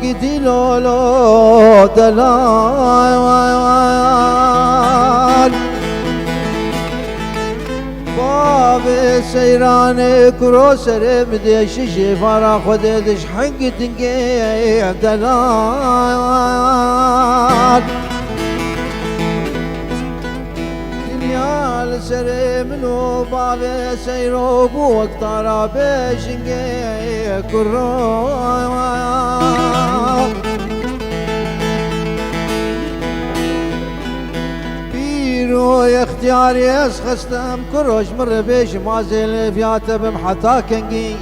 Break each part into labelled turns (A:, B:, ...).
A: قدي لولو دلال باب سيران كروسر مديش جفارا خدش حق تنقي دلال دنيا لسر منو باب سيرو بوك طارا بشنقي كرو يا اختياري اسخستم كروش مر بيش مازل فياته بمحطا كنقيم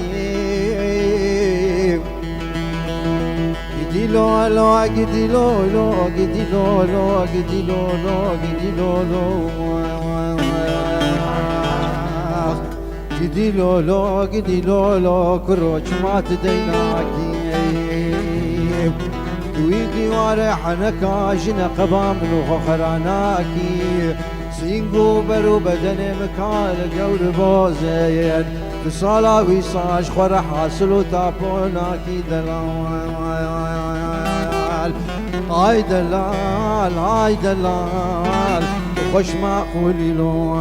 A: قدي لولو قدي لولو قدي لولو قدي لولو قدي لولو قدي لولو قدي لولو كروش ما تديناكي ويدي وارحنكا جنقبا منو خراناكي سينقو برو بدن مكان الجور بوزين تصالا ويصاش خور حاصلو تابوناكي دلال هاي دلال هاي دلال خوش معقولي لو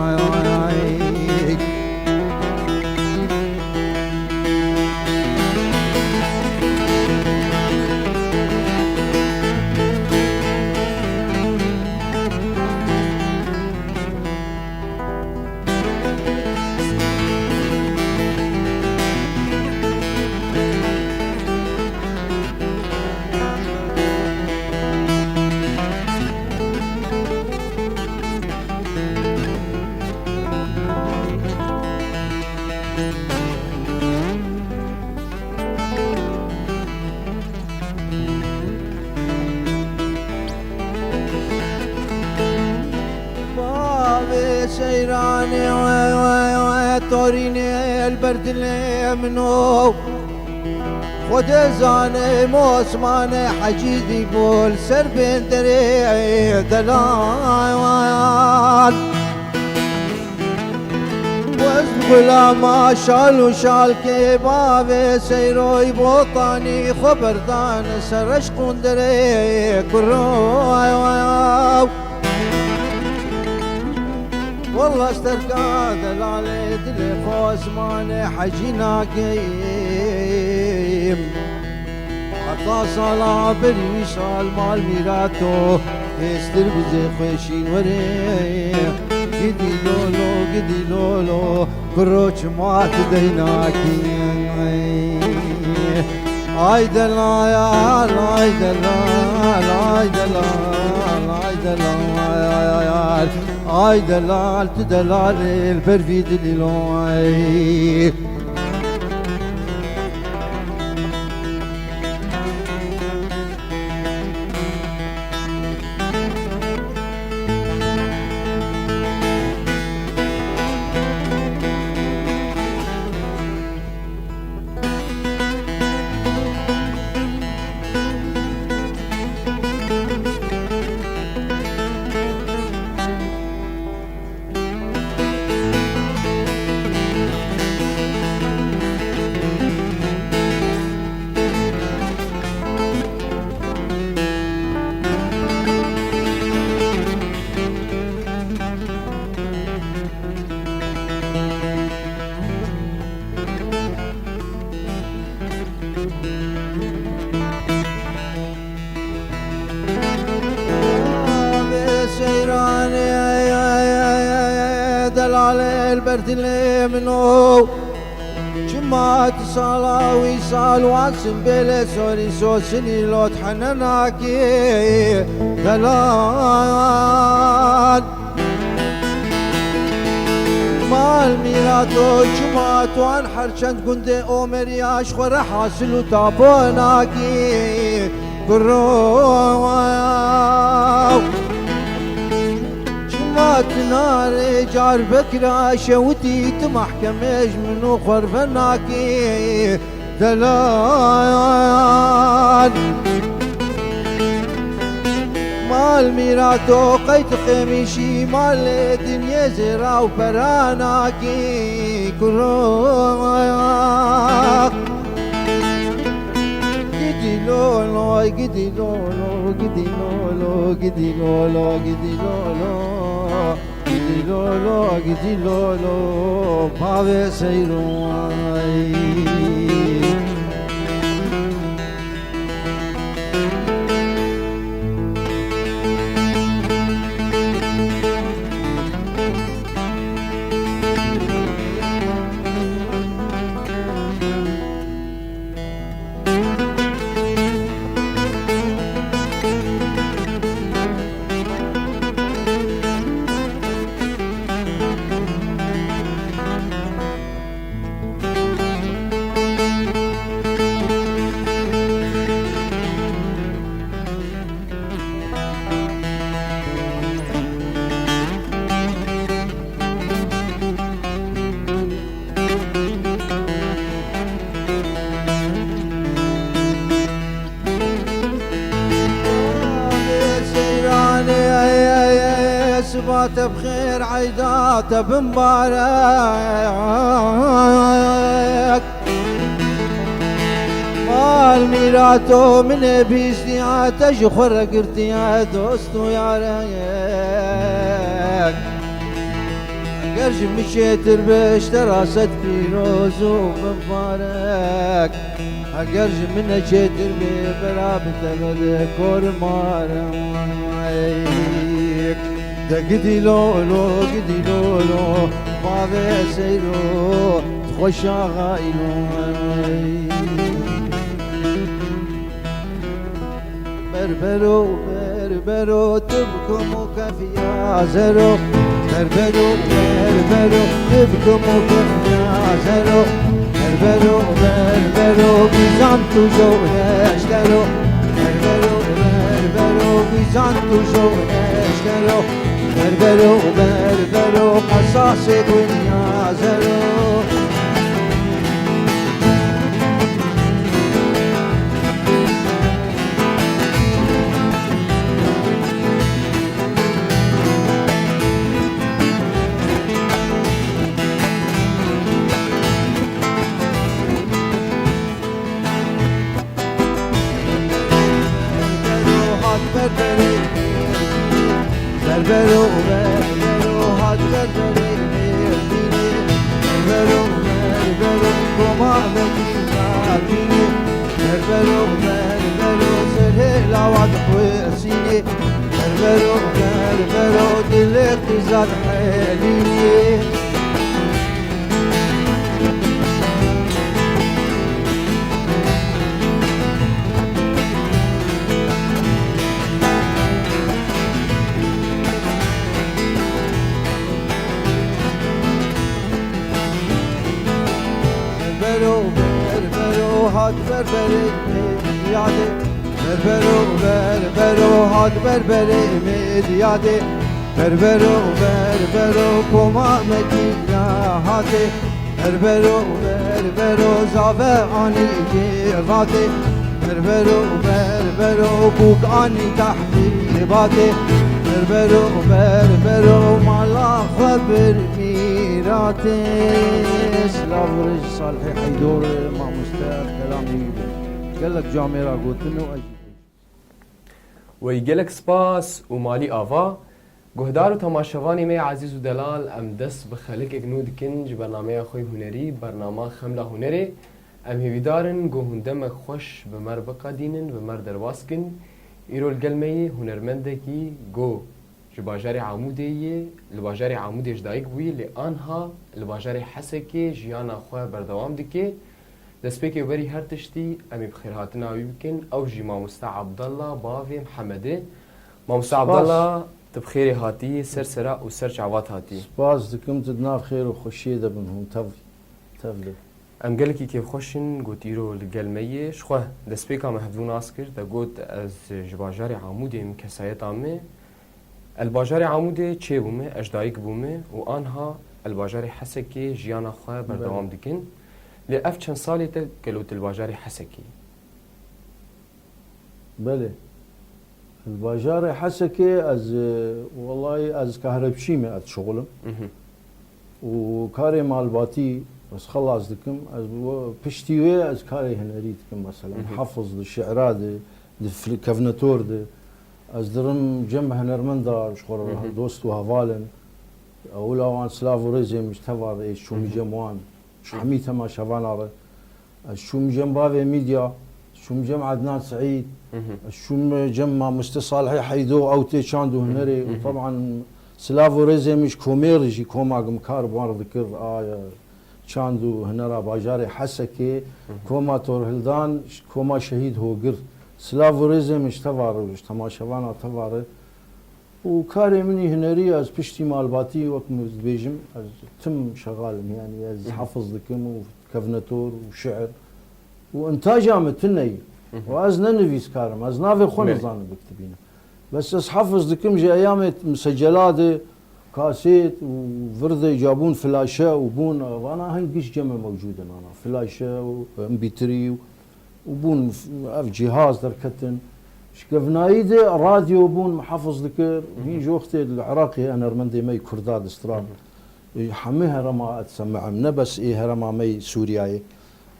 A: سيراني توريني البرد اللي منو خد زاني موسماني حجيدي بول سربين دري دلال وزبلا ما شال وشال كبابي سيروي بوطاني خبردان سرش قندري كرو والله استرقى دلالي دلي خوز ماني حجينا قيم حتى صلا بريشال مال ميراتو استر بزي خوشين وريم قدي لولو كروش ما تديناكي اي دلال اي دلال اي دلال اي دلال اي دلال تدلال البرفيد اللي لوي البرد اللي منو جمعت صلاة ويصال واسم بلا سوري سوسني لو تحنناكي دلال مال ميلادو جمعت وان حرشند قندي اومري اشخور حاصلو تابوناكي كرو هات ناري جار بكرة شوتي تمحكمش منو خرفناكي دلال مال ميراتو قيت خميشي مال دنيا زرا وبراناكي كروك gidi lolo, gidi lolo, gidi lolo, gidi lolo, gidi lolo, gidi lolo, gidi lolo, pave seirai. سبات بخير عيدات بمبارك مال ميراتو من بيسني تجخر قرتي يا دوست ويا ريك قرش مشيت ربش تراست فيروز ومبارك قرش من جيت ربي برابط مذكور مارك قدي لولو قدي لولو بابي سيرو تخشى غايلو بربرو بربرو تبكم وكفيا زرو بربرو بربرو تبكم وكفيا زرو بربرو بربرو بيزانتو جو اشترو بربرو بربرو بيزانتو جو اشترو بربرو بربرو قصاص دنيا زرو بربرو بربرو هاد بربرو بربرو بربرو كما مدينة بربرو بربرو سهل عوض حسيني بربرو بربرو دلك زاد حالي بربرو هاد بربري ميديادي بربرو بربرو هاد بربري ميديادي بربرو بربرو كوما مدينة هاتي بربرو بربرو زاوه آني جيراتي بربرو بربرو بوك آني تحتي باتي بربرو بربرو مالا خبر ميراتي سلاف ورج صالحي حيدور ما مستاق كلامي قال لك جاميرا قلت له اجي
B: ويجلك سپاس و مالی آوا گهدار و تماشاوانی می عزیز و دلال ام دست بخلق اگنود کن جی برنامه خوی هنری برنامه خمله هنری ام هیویدارن گو هندم خوش بمر بقادینن بمر درواز کن ایرو الگلمه هنرمنده کی گو جباجار عمودیه لباجار عمودیش دایک بوی لی آنها لباجار حسکی جیانا خواه بردوام دکه دست بکی بری هر تشتی امی بخیر هاتنا آوی بکن او جی ماموستا عبدالله باوی محمده ماموستا عبدالله تبخيري هاتي سر سراء وسر شعوات هاتي
A: سباس دكم زدنا بخير وخشيه دبنهم تفلي
B: ام قالكي كيف خوشن قوت ايرو لقلمية شخوه دست بيكا محفظون اسكر دا قوت از جباجاري عمودي من كسايت عمي الباجار عمودي چه بومه اجدایک بومه و آنها الباجار حسکی جیانا خواه بردوام دکن لأف چند سالی تا گلوت الباجار حسکی
C: بله الباجار حسكي از والله از كهربشيمه از شغلم وكاري مال باتي بس خلاص دكم از بشتيوي از كاري هنري دكم مثلا حفظ الشعرات كفنتور از درم جنب هنرمندا شغل دوست وهفالن اولا وان سلافو ريزي مش تفار ايش شو مجموان حميتها ما شافانا شو مجنبا ميديا شو مجمع عدنان سعيد شو مجمع مستصالحي حيدو او تيشاندو هنري وطبعا سلافو ريزي مش كوميرجي كوما مكار بوار ذكر شاندو هنرا باجاري حسكي كوما تور هلدان كوما شهيد هو قر سلافو ريزي مش تفار وش تماشفانا تفار وكاري مني هنري از بشتي مالباتي وقت بيجم از تم شغالم يعني از حفظ لكم وكفنتور وشعر وانتاجها متني واز ننفيس كارم از نافي خونزان بكتبينه بس از حفظ لكم جي ايام مسجلات كاسيت وفرذي جابون فلاشه وبون وانا هنقش جمع موجوده انا فلاشه وام بي 3 وبون جهاز دركتن شكفنايدي راديو بون محافظ ذكر في جوختي العراقي انا رمندي مي كرداد استراب حميها رما تسمع من بس ايه رما مي سورياي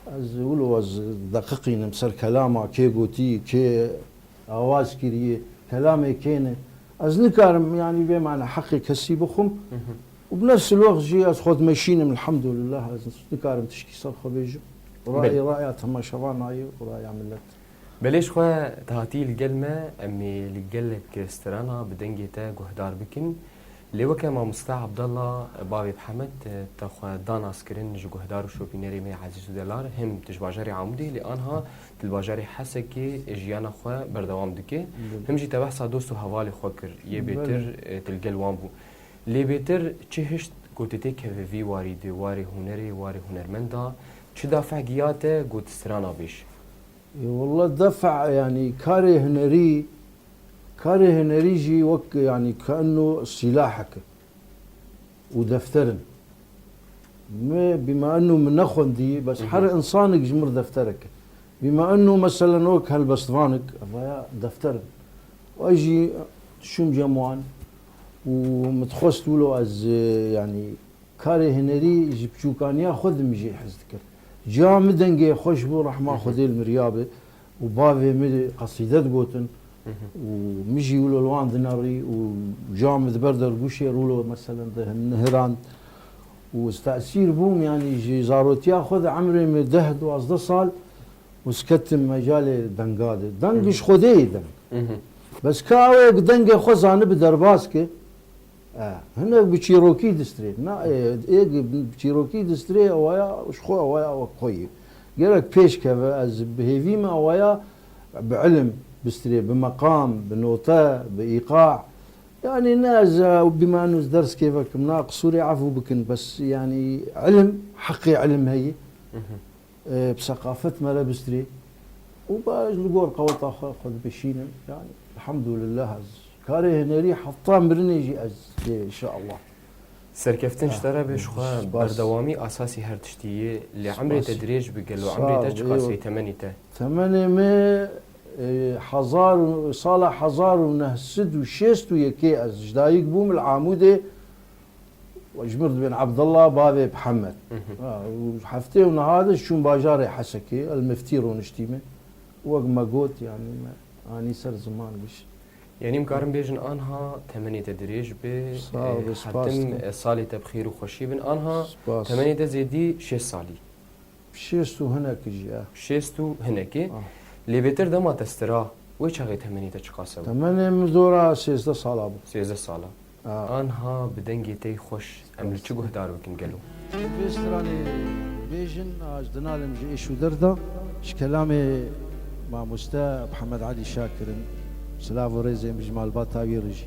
C: از ولو از دقيقين مسر كلامه كي قوتي كي اواز كيري كلامي كينه از نكارم يعني بمعنى حقي كسي بخم وبنفس الوقت جي از خود ماشين من الحمد لله از نكارم تشكي صرخه بيجي راي تما شباناي وراي عملت
B: بليش خوا تهاتي القلمة أمي لقلك استرانا بدنجي تا جهدار بكن لوكا ما مستع عبد الله بابي محمد تخوا دان عسكرين جو جهدار وشو بينري مي عزيز دولار هم تجباجري عمودي لأنها تلباجري حسكي جيانا خوا بردوام دكي هم جي تبحث دوستو حوالي خواكر يبيتر تلقل وامبو لي بيتر تشهشت قوتتي كفي واري واري هنري واري هنرمندا چه دافع جياته قوت استرانا بيش
C: والله دفع يعني كاري هنري جي وك يعني كأنه سلاحك ودفترن بما انه من نخوندي بس حر انسانك جمر دفترك بما انه مثلا وك هالبسطفانك دفترن واجي شوم جموان ومتخصت له از يعني كاري هنري جبشو كان ياخذ مجي حزتك جا مدنجي خوش بو راح ما خذ المريابه وبافي مدي قصيدات قوتن ومجي يقولوا الوان دناري وجامد بردر قوشي يقولوا مثلا النهران وتأثير بوم يعني جي زاروت ياخذ عمري من دهد واصدر صال وسكتم مجالي دنقاده دنقش خذي دنق بس كاوي دنقي خزانه بدرباسكي هنا بتشيروكي دستري نا ايه بتشيروكي دستري اويا وشخو اويا وكوي قالك بيش كذا از بهيفيما اويا بعلم بستري بمقام بنوتا بايقاع يعني ناس بما انه درس كيفك ناقص سوري عفو بكن بس يعني علم حقي علم هي بثقافه ما بستري وباج نقول قوطه خذ بشينا يعني الحمد لله كاري هنري حطام برنيجي از ان شاء الله
B: سركفتن اشترى بشخوا بردوامي اساسي هرتشتيه اللي عمري تدريج بقلو عمري تشقاسي ثمانيته
C: ثمانية ما حزار صالح حزار ونهسد وشيست ويكي از جدايق بوم العامودة وجمرت بن عبد الله بابي محمد وحفتي ونهاده شون باجاري حسكي المفتير ونشتيمه وقت ما قلت يعني اني سر زمان بش
B: يعني مكارم بيجن انها ثمانية تدريج ب حتم صالي تبخير وخشي بن انها ثمانية زيدي 6 صالي
C: شيستو هناك جي
B: شيستو هناك اللي بيتر دما تسترا ويش هاي ثمانية تشقاسو
C: 8 مزورة 6 صالة ابو
B: 6 صالة انها بدنجي تي خوش ام لچو هدارو كن قالو
C: بيستراني بيجن اجدنا لم جي شو دردا كلامي مع مستا محمد علي شاكر سلافو ريزي مجمال باتاوي رجي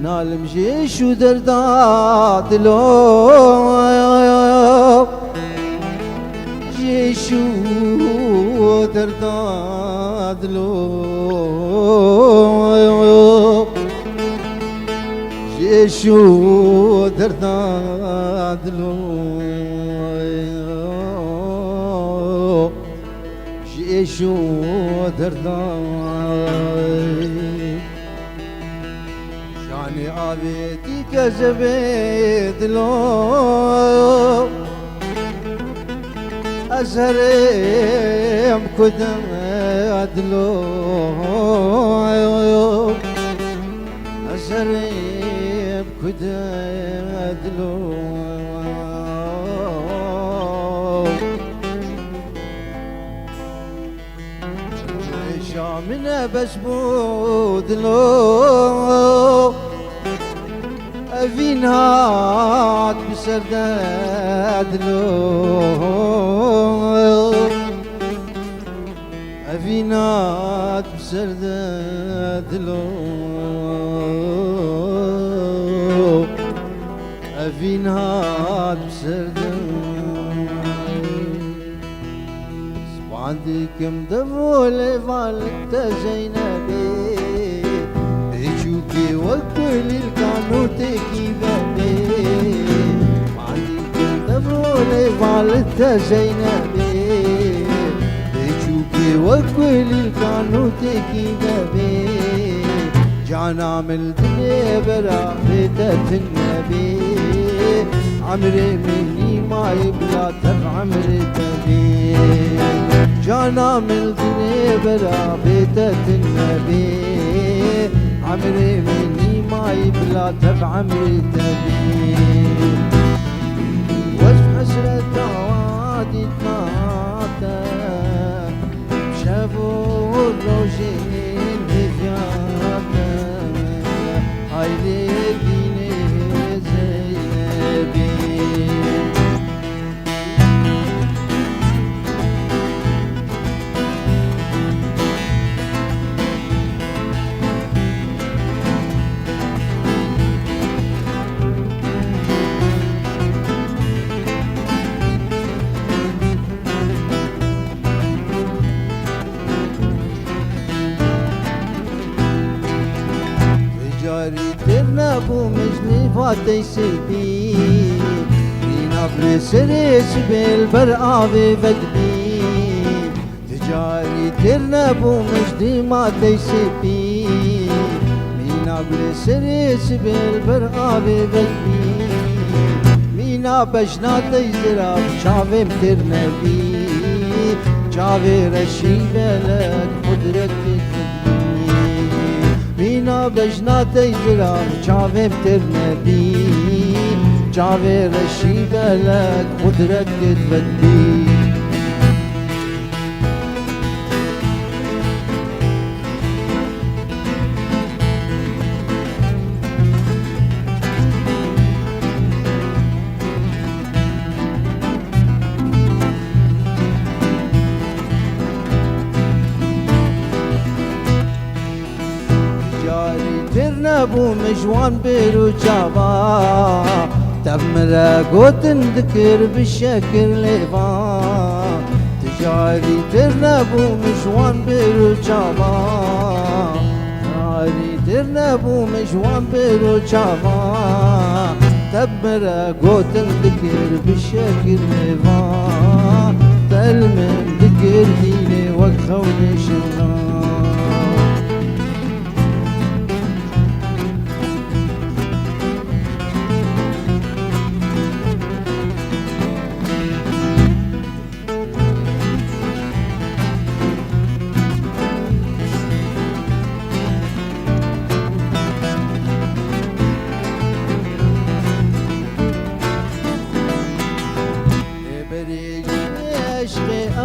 A: نالم جيش ودرداد لو جيش ودرداد لو جيش ودرداد لو جيش ودرداد شاني آبيتي كزبيد لو أزهريم كدم أدلو أزهريم كدم أدلو شامنا بسبود لو أفين هاد بسرداد لو أفين هاد بسرداد لو أفين هاد بسرداد عندكم دبولي فالت زينبي بيشوكي وكل الكانوتكي بابي عندكم دبولي فالت زينبي بيشوكي وكل الكانوتكي بابي جانا من الدنيا برا بيتة النبي عمري مني ما يبلا تب عمري تبي جانا من الدنيا برا بيتة النبي عمري مني ما يبلا تب عمري تبي وجه حسرة عوادي تماتا شافوا الروجين هفياتا هايدي ديني زينبي ترنبو مجني فاتي سبي نبري سريش بالبرقابي بدبي تجاري ترنبو مجني ماتي سبي نبري سريش بالبرقابي بدبي مينا بجنا تيزراب شاوم ترنبي شاوي رشي بلد قدرت مینا بجنا تیجرا چاویم تر نبی چاوی رشی بلک قدرت بدی نبو مجوان بيرو جابا تبمرا قوتن ذكر بالشكر ليفا تجاري ترنبو مجوان بيرو جابا تجاري ترنبو مجوان بيرو جابا تبمرا قوتن ذكر بالشكر ليفا تلمن ذكر ديني وخولي شغلان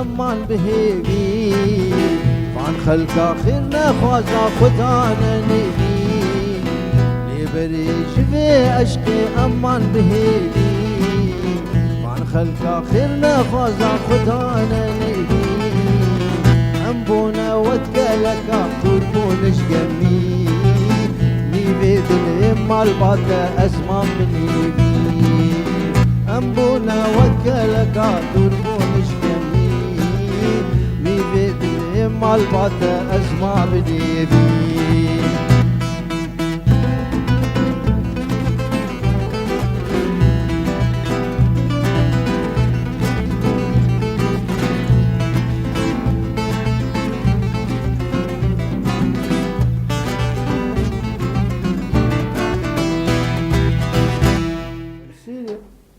A: امان بهيبي فان خلق اخرنا خوازا خدانا نبي لبريج في عشقي امان بهيبي فان خلق اخرنا خوازا خدانا نبي امبونا وتقلك تربونش جميل في دلهم مال باتا أزمان مني بي أمبونا وكلك تربونش كمي في دلهم مال باتا أزمان مني بي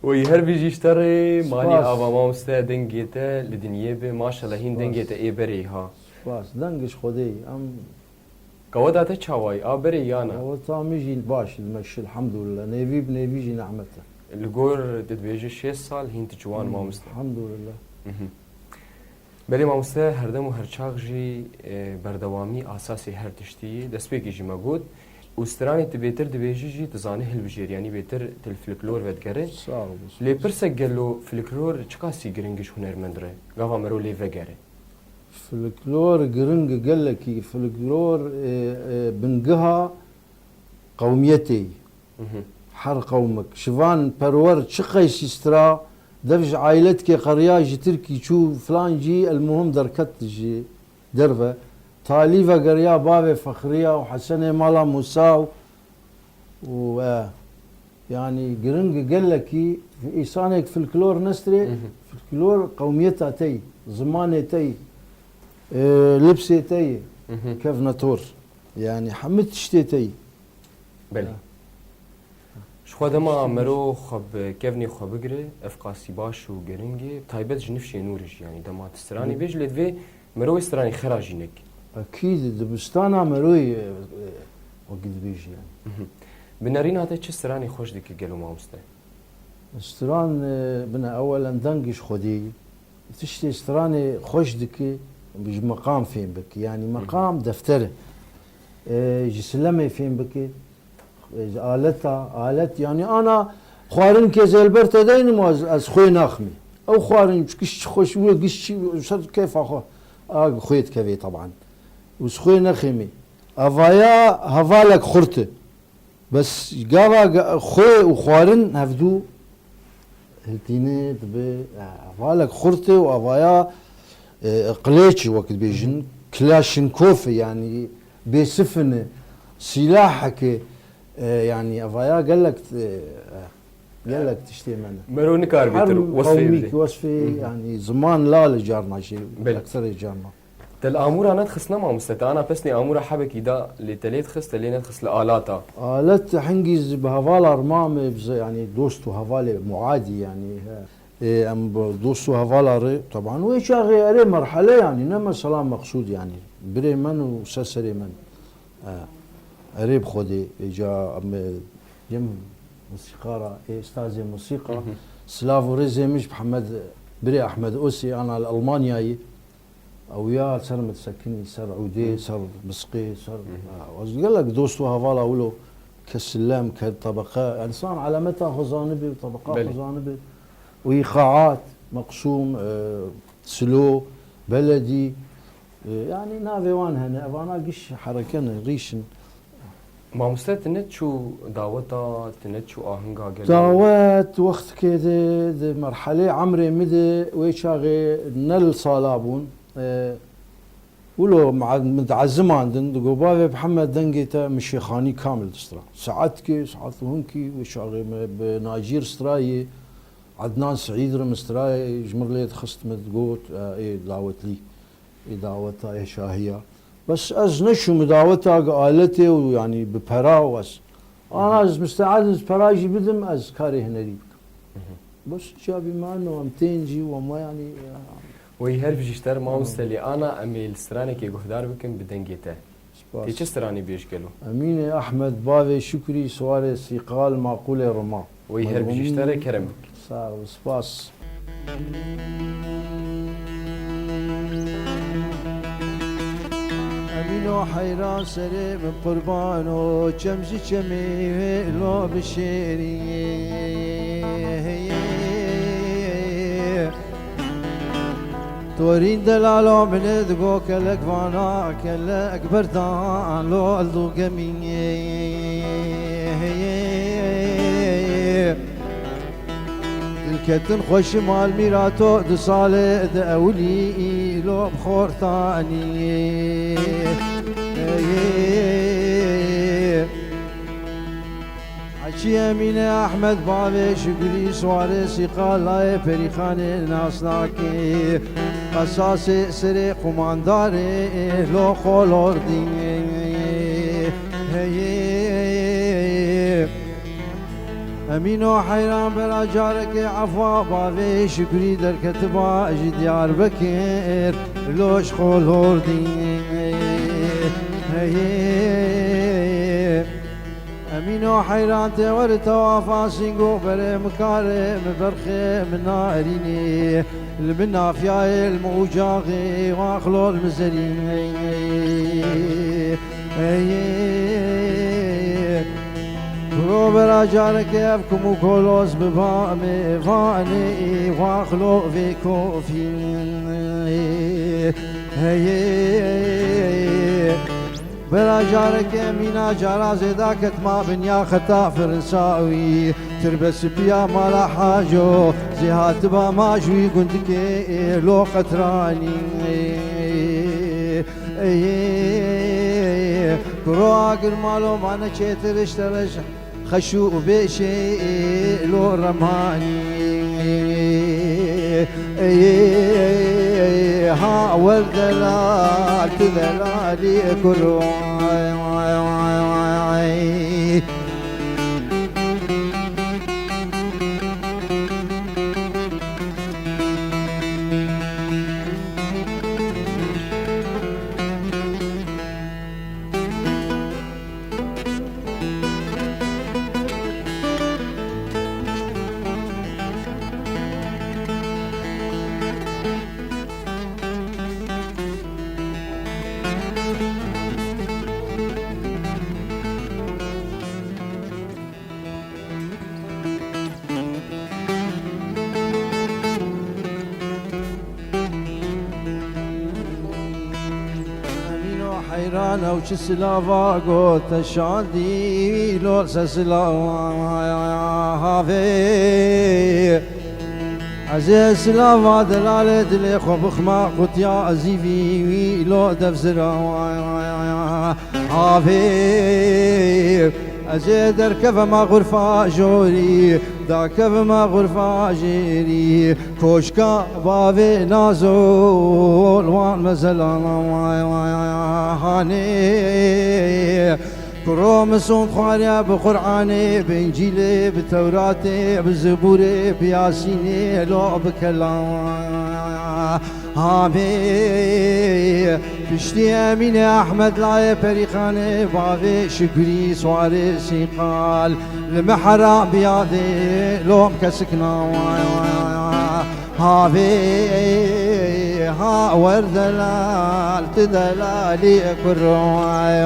B: ويهر بيجي اشتري مالي
C: سباس.
B: افا مامستا دنجيتا لدنيا ما شاء الله هين دنجيتا اي بري ها
C: باس دنقش خدي ام
B: كودا تشاواي بري يانا
C: وطاميجي باش المشي الحمد لله نيفي بنيفيجي نعمته
B: الجور تدبيجي 6 سال هين تجوان مامستا
C: الحمد لله
B: بلی مامستا هردم و هرچاق جی بردوامی اساسی هر تشتی دست پیکی جی مگود استرانی تبیتر دبیجی جی تزانه هل بجیر یعنی بیتر تل فلکلور ودگره
C: صار بس
B: لی پرسک گلو فلکلور چکاسی گرنگش هنرمندره گاوا مرو لی وگره
C: فلكلور قرنق قال لك فلكلور بنقها قوميتي حر قومك شفان برور شقي سيسترا دفج عائلتك قرياج تركي شو فلان جي المهم دركت جي درفه طاليفة قريا بابي فخرية وحسنة مالا موساو و يعني قرنق قال لك في إيسانك فلكلور نستري فلكلور قوميتها تي زمانه تي لبسي تي كيف ناتور يعني حمد تشتي
B: بلی شخوا دما مرو خب كيفني خو بگره افقاسي باش و گرنگي تايبت جنفش نورش يعني دما تستراني بيج لدوي مرو استراني خراجينك
C: اكيد دبستانا مروي وقت بيجي يعني
B: بنارين هاتا چه استراني خوش ديك گلو مامستا
C: استران بنا اولا دنقش خدي تشتي استراني خوش دكي بيج مقام فين بك يعني مقام دفتره جسلمي فين بك آلت يعني انا خوارن كزلبرت دين از خوي ناخمي او خوارن كش خوش وقش كيف اخو خويت كفي طبعا وسخوي نخمي افايا هفالك خرته بس قاوا خوي وخوارن هفدو هلتيني تبي افالك خرته وافايا قليتش وقت بيجن كلاشنكوف يعني بيسفن سلاحك يعني افايا قال لك تشتي منه
B: مرو نكار بيتر وصفي
C: وصفي يعني زمان لا لجارنا شيء
B: بل.
C: اكثر جارنا
B: تل امورا ندخسنا مامستا انا بسني امورا حبك دا لتليت خست اللي ندخس الالاتا
C: آلت حنجز بهفال ارمام يعني دوستو هفالي معادي يعني ام دوستو هفال طبعا ويشاغي اري مرحله يعني نما سلام مقصود يعني بري من وسسري من قريب خدي اجا جم موسيقار استاذ موسيقى سلافو ريزيمش محمد بري احمد اوسي انا الالمانياي وياه صار متسكني صار عودي صار مسقي صار قال لك دوستو هفالا ولو كسلام كطبقه يعني صار علامتها خزانبي وطبقات خزانبي وايقاعات مقسوم سلو بلدي يعني نافي وان هنا وانا قش حركنا ريشن
B: مامستا تنت شو دعوتا تنت شو آهنگا قال
C: دعوات وقت كده مرحلة عمري مدى ويشاغي نل صالابون ولو مع متعزمان دن قبابي محمد دنجيتا مشيخاني كامل تسترا ساعتكي ساعات هنكي ويشاغي بناجير استراي عدنان سعيد رمستراي جمر لي خست متقوت اي دعوت لي دعوتها اي شاهيه بس از نشو مدعوتها قالتي ويعني ببرا واس انا از مستعد از براجي بدم از كاري هنري بس جابي ما انه 200 جي وما يعني
B: ويهر بيجيشتر مامستا اللي انا امي الستراني كي قهدار بكم بدنجيتا تي چه ستراني بيش قالو
C: امين احمد بابي شكري سواري سيقال معقوله رما
B: ويهر بيجيشتر كرم بك
C: صار سباس
A: امینو حیران سرم قربانو چمزی چمی لو بشیری تورين دلالو من دقو كلك فانا كلك بردان لو الدو الكتن خوش مال ميراتو دو صالة دأولي لو بخور ثاني حكي امين احمد بابي شكري سوارسي قال لاي بريخان ناس ناكي قصاص سري قمانداري لو خولور دي امينو حيران بلا جارك عفوا بابي شكري در كتبا اجي ديار بكر لوش خولور دي امينو حيران تور توافا سينغو بري مكارم برخي من ناريني المنا فيا الموجاغي واخلو المزرين برا جارك ابكم وكولوس بفامي فاني واخلو في كوفين برا جارك امينا جارا زيداكت ما بنيا خطا فرنساوي تربس بيا مالا حاجو زيهات با ما شوي قندك لو قطراني كروغر مالو مانا چيترش ترش خشو بشي لو رماني ها والدلال تدلالي كروي حيران وش سلافا قوت شاندي لو سلافا عزيز سلافا دلالة دلي خوب خما قوت يا أزيفي لو دفزرا هافي أزيد اركب ما غرفة جوري دا كف ما غرفة جيري كوشكا بابي نازول وان مزلان هاني كروم صوت خواريا بقرآني بإنجيلي بتوراتي بزبوري بياسيني لو بكلام هامي بشتي امين احمد لاي بريخاني بابي شكري سواري سيقال المحرا بيادي لو مكسكنا هابي ها وردلال تدلالي كروي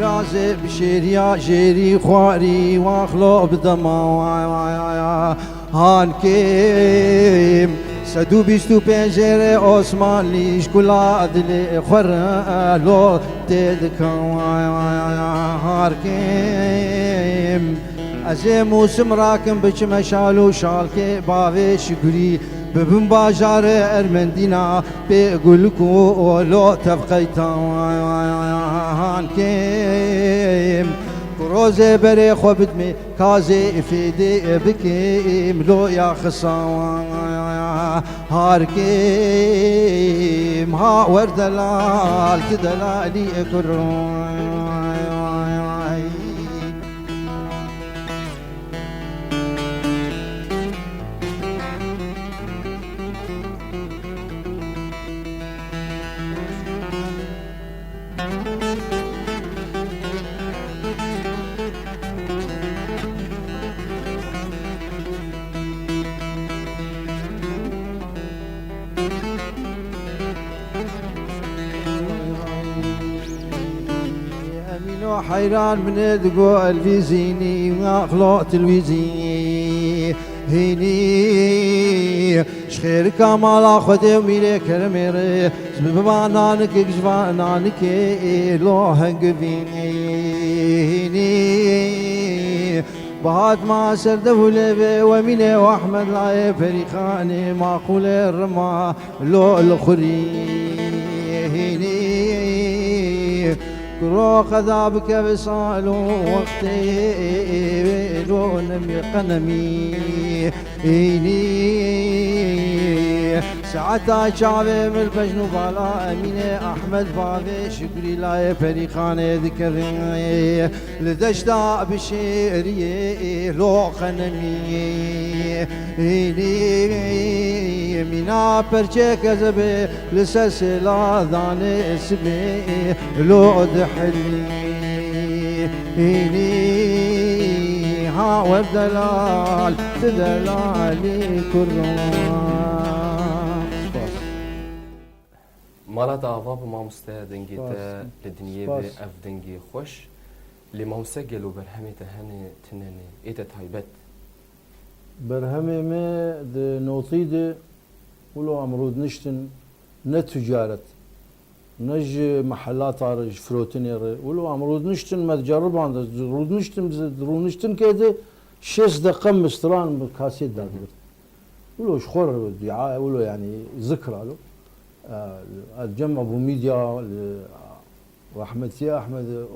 A: رازي بشيريا جيري خواري واخلو بدما هان كيم سدو بيستو بنجري عثمان ليش كلا دلي خرالو تدكا هار كيم ازي موسم راكم بچ مشالو شالكي باوي شكري ببن باجار ارمندينا بقولكو لو تفقيتان كيم كروزي بري خبت مي كازي افيدي بكيم لو يا خصان هاركيم ها وردلال تدلالي كروي حيران من دقو الفيزيني وأخلو تلويزي هيني شخير كمال أخذ وميري كرميري سبب نانك جوا نانك لو هنقفيني هيني بعد ما سرد ولبي وميني واحمد لاي فريخاني ما قول الرما لو الخري هيني كرو خذابك بصالو وقتي لو نمي قنمي هيني ساعتا شعبي من البجنو بالا اميني احمد بابي شكري لاي فريخاني ذكرني لدشتا بشيري لو قنمي هيني منا برچه كذبي لسلسلة ذاني اسمي لو دحلي هيني ها والدلال تدلالي كرام
B: مالات آوا بمامستا دنگی تا لدنیه به اف دنگی خوش لمامستا گلو برهمی تهنی تننی ایتا تایبت
C: برهمي ما نوطي دي ولو امرود نشتن نتجارت نج محلات عرج فروتين ولو امرود نشتن ما تجرب عند رود نشتن نشتن كده 6 دقيقة مستران بكاسيت دادر ولو شخور دعاء ولو يعني ذكرى له الجمع ابو ميديا رحمتي احمد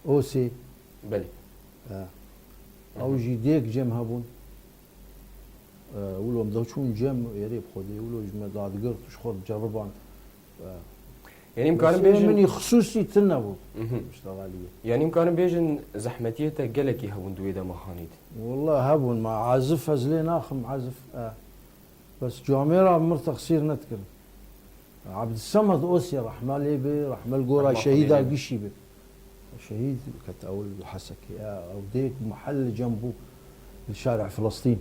C: اوسي
B: بلي
C: او جي ديك جم هبون ولو مدوشون جم يريب خودي ولو جم دادقرت شخور جربان
B: يعني امكان بيجن
C: مني خصوصي تنبو اشتغاليه
B: يعني امكان بيجن زحمتيته قلكي هبون دويدا مخانيد
C: والله هبون مع عازف ازلين اخم عازف بس جاميرا مرتق صير نذكر عبد الصمد اوسي رحمه الله بي رحمه القورا شهيد قشي بي شهيد كانت اول حسكي او ديك محل جنبه الشارع فلسطين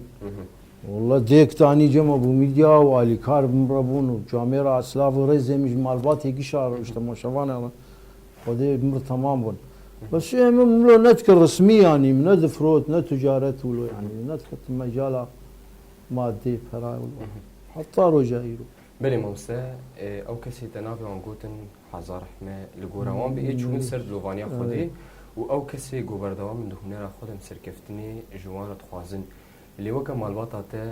C: والله ديك تاني جنب ابو ميديا والي كار مربون وجاميرا اسلاف ورزه مش مالباتي قشار اجتماع شفانا ودي مر تمام بون بس ملو نذكر رسمي يعني من فروت نتجارت ولو يعني نذكر مجال مادي فراي حتى رجايرو
B: بلي موسى او كسي تنافي وانقوتن حزار حما لقوروان بإيه شون سرد لوفانيا خودي و او كسي قوبردوان من دهونيرا خودم سركفتني جوانا تخوازن اللي وكا مالباتا تا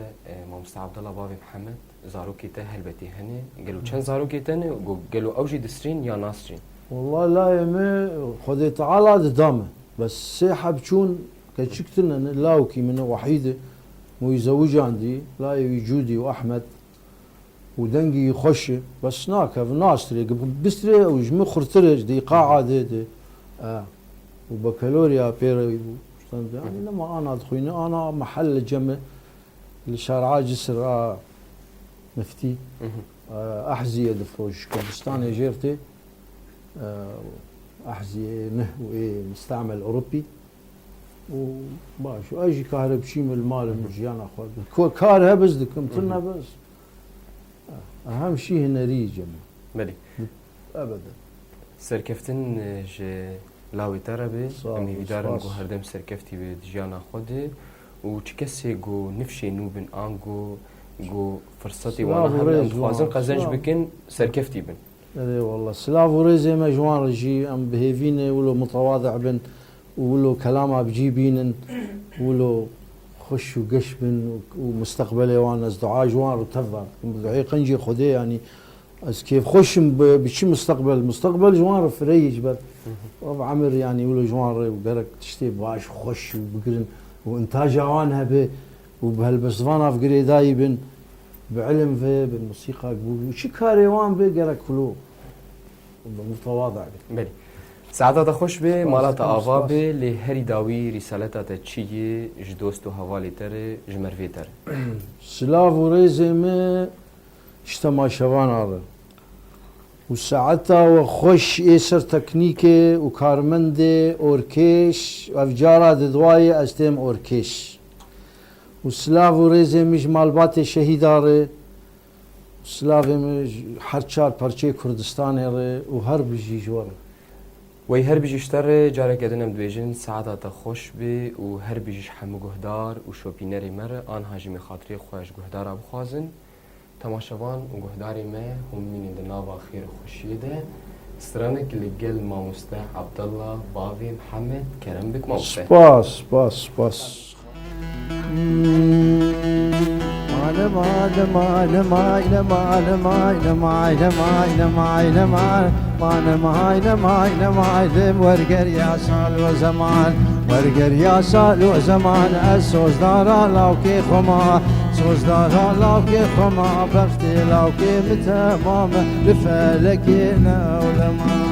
B: موسى عبد الله بابي محمد زاروكي تا هلبتي هني قالوا كان زاروكي تاني قالوا اوجي دسترين يا ناصرين
C: والله لا يمي خودي تعالى دامه بس سيحب شون كتشكتنا لاوكي من وحيده مو يزوج عندي لا يجودي واحمد ودنجي يخش بس ناكف ناصري بستري وجمي خرترج دي قاعه دي وبكالوريا بيري يعني لما انا ادخلني انا محل جمع لشارع جسر مفتي احذيه دفروش كردستان جيرتي احذيه نهو مستعمل اوروبي وباش اجي كهرب شي من المال المجيان اخذ كارها بس دكمتنا بس اهم شيء هنا ريجم
B: بلي
C: ابدا
B: سركفتن لاوي تربي امي بدارن جو هردم سركفتي بدجانا خودي وتكسي جو نفشي نوبن انجو جو فرصتي وانا هم خوازن قزنج بكن سركفتي بن
C: اي والله سلاف وريزي مجوان رجي ام بهيفين ولو متواضع بن ولو كلامه بجيبين ولو خش وقش بن ومستقبلي وانا ازدعاء جوان وتفضل دعي قنجي خدي يعني از كيف خش بشي مستقبل جوان فريج بل عمر يعني ولو جوان وقالك تشتي باش خش وبقرن وانتاج عوانها به وبهالبسفانا في قري دايبن بعلم في بالموسيقى قبول وشي كاريوان به قالك فلو متواضع
B: بلي ساعتا تخش به مالات آوا به لهری داوی رسالتا تا چیه جدوست و حوالی تره جمروی تره
C: سلاف و ريزي ما اجتماع شوان هذا وساعتها وخش ايسر تكنيكي وكارمندي اوركيش وافجارا دواي استيم اوركيش وسلاف و ريزي مش مالبات شهيداره سلاف مش حرچار پرچه كردستان هره وهر بجي جواره
B: وی هر بیشتر جاره کدنم دویجن سعادت خوش بی و هر بیش همه گهدار و شوپینری مر آن هاجم خاطری خوش گهدار اب خوازن تماشاوان و گهداری ما هم من دنوا خیر خوشیده استرانك للجل ماموسته عبد الله باوي محمد كرم بك ماموسته
C: سپاس
A: ورقر يا سال وزمان ورقر يا سال وزمان السوز دارا لاوكي خما سوز دارا لاوكي خما بختي لاوكي متمام لفلكينا ولما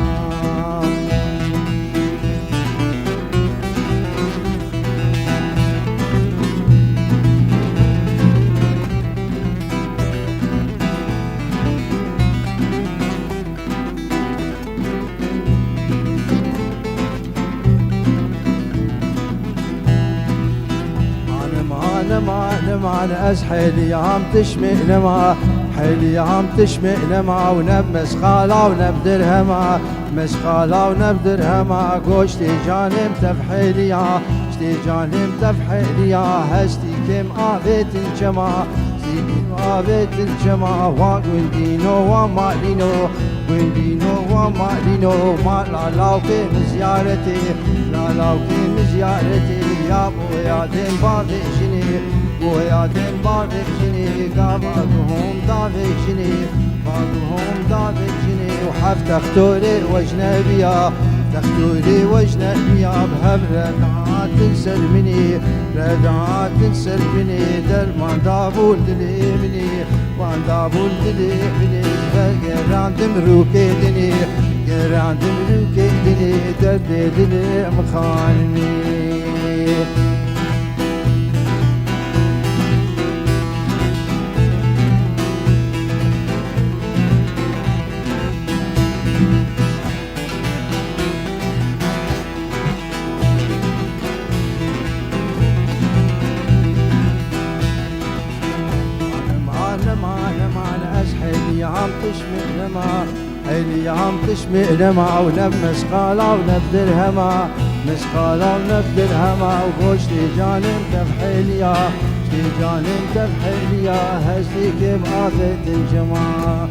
A: أنا أزحيلي عم تشمئنا ما حيلي عم تشمئنا ما ونبمس خالا ونبدرها ما مس خالا ونبدرها ما قوشتي جانم تفحيلي شتي جانم تفحيلي هستي كم آبيت الجما كم آبيت الجما وقندينو ومالينو قندينو ومالينو ما لا لاوكي مزيارتي لا لاوكي مزيارتي يا بويا دين باضي جني بويا دين باضي جني قابضهم داضي جني بعضهم داضي جني وحف تختوري وجنبيا تختوري وجنبيا بهم ردعات تنسر مني ردعات تنسر مني در ما دابول دلي مني ما دابول دلي مني قراندم روكي دني قراندم روكي دني درد دلي مخانني عم تشمئ لما حيلي عم تشمئ لما ونمس قالا ونبدر هما مسقالا ونبدر هما وغوشتي جانم تفحيليا شتي جانم تفحيليا هزلي كيف آفت الجماعة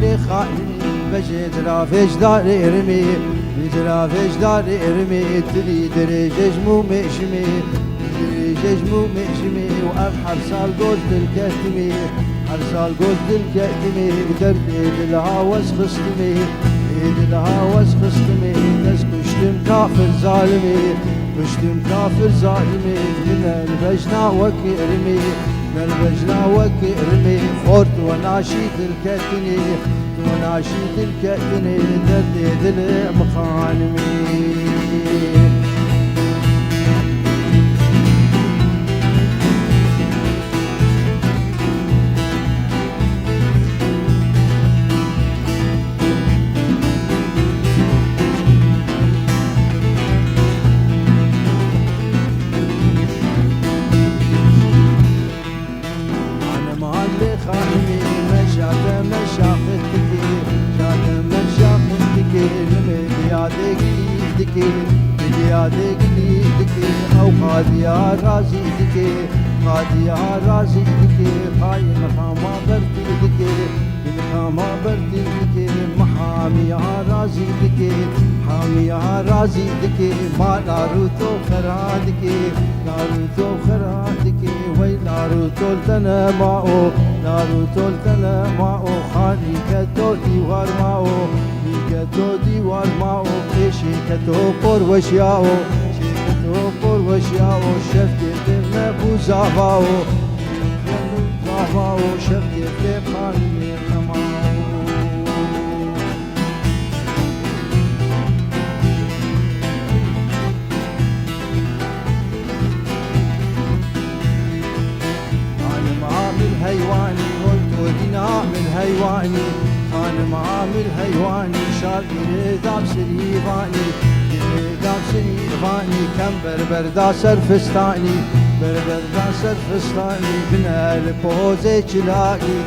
A: اللي خايني بجد رافج داري ارمي رافج داري ارمي تلي دريجج مو مشمي دريجج مو مشمي وابحر سال قلت الكتمي حرسال قلت الكتمي بدرد الهوس خصمي ايد الهوس خصمي ناس كشتم كافر ظالمي كشتم كافر ظالمي من البجنا وكرمي نلبجنا وكرمي خورت وناشيد الكتني وناشيد الكتني دردد المخانمي او قاديا رازي دكي قاديا رازي دكي خاي مقاما برتي دكي مقاما برتي دكي محامي رازي دكي حامي رازي دكي ما ناروتو خرادكي ناروتو خرادكي وي ناروتو التنماو ناروتو التنماو خاني كتو ديوار ماو كتو ديوار ماو كيشي كتو قر وشياو قر وشياو شفتي بمبو زافاو زافاو شفتي بماني خماو أنا معامل هيواني قلت الهيواني شاقي دام سريفاني دام سريفاني كم بربر دا سرفستاني بربر دا سرفستاني بنا البوزي جلاقي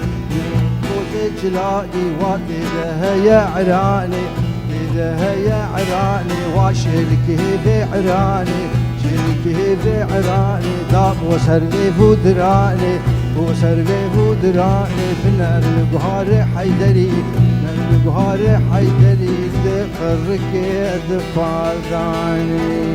A: بوزي جلاقي واقي لها عراني لها عراني واشلكي في عراني شلكي في عراني دام وسرني فودراني وسرني فودراني بنا البهار حيدري البهار حيدري دفرك دفارداني